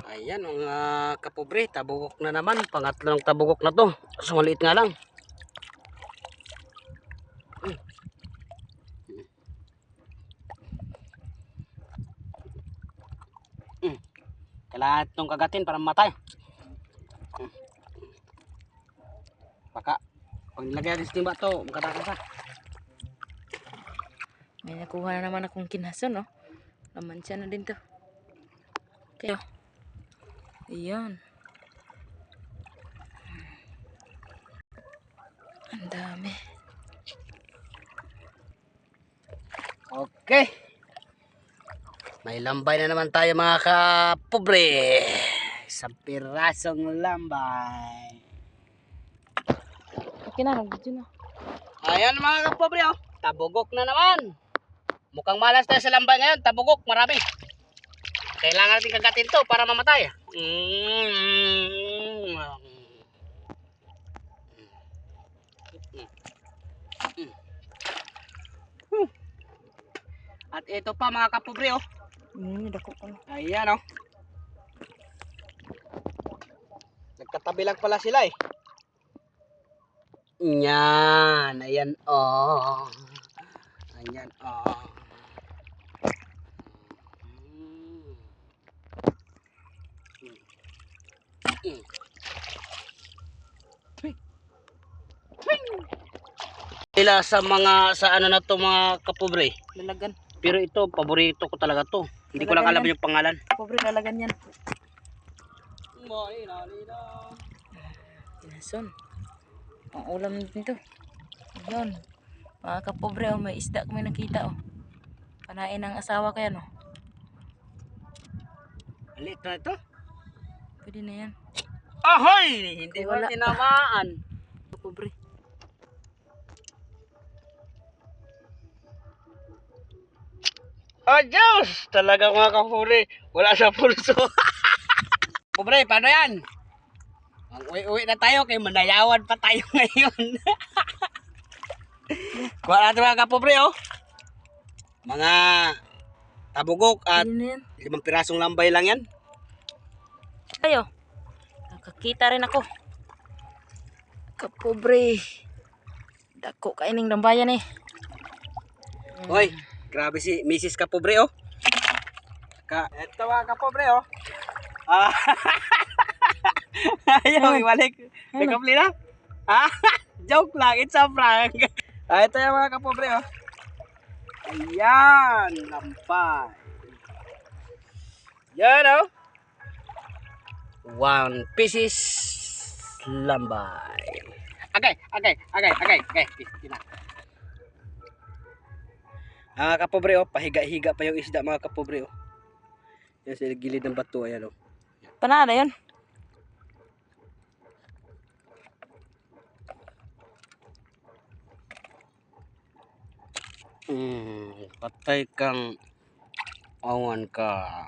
Ayan mga kapobre, tabugok na naman. Pangatlong tabugok na to. So maliit nga lang. Kailangan itong kagatin para mamatay. Baka pag nilagay natin sa timba to, magkatakas na. May nakuha na naman akong kinason, no? Laman siya na din to. Okay. Ayan. Ang dami. Okay. May lambay na naman tayo mga kapobre. Isang pirasong lambay. Okay na, nag-video na. Ayan mga kapobre, oh. Tabugok na naman. Mukhang malas tayo sa lambay ngayon. Tabugok, marami. Kailangan natin kagatin to para mamatay. At ito pa mga kapobre, oh. Dako ko na. Ayan, oh. Nagkatabi lang pala sila, eh. Yan. Ayan, oh. Ayan, oh. Sila sa mga sa ano na to mga kapobre. Lalagan. Pero ito paborito ko talaga to. Hindi ko lang alam yung pangalan. Pobre, lalagan yan. Kinason. Ang ulam din to. Ayan. Mga kapobre, oh, may isda kami nakita, oh. Panain ng asawa kaya, no? Alit na ito. Pwede na yan. Ahoy! Hindi Wala ba tinamaan? Pobre. Oh, Diyos! Talaga mga kapuri. Wala sa pulso. Pobre, paano yan? Mag-uwi na tayo kay manayawan pa tayo ngayon. Kuha natin mga kapobre, oh. Mga tabugok at Pwede na yan. 5 pirasong lambay lang yan. Ayo. Nakakita rin ako. Kapobre. Dako kaining lambayan, eh. Hoy, grabe si Mrs. Kapobre, oh. Ito mga kapobre, oh. Ayaw, ibalik. Nagkapli na? Joke lang, it's a prank. Ito yung mga kapobre, oh. Ayan, lampay. Yan, oh. 1 pieces lambay. Okay. Kapobre, oh, pahiga-higa pa yung isda mga kapobre, oh. Yan sa gilid ng bato, ayan, oh. Panada yun. Patay kang awan ka.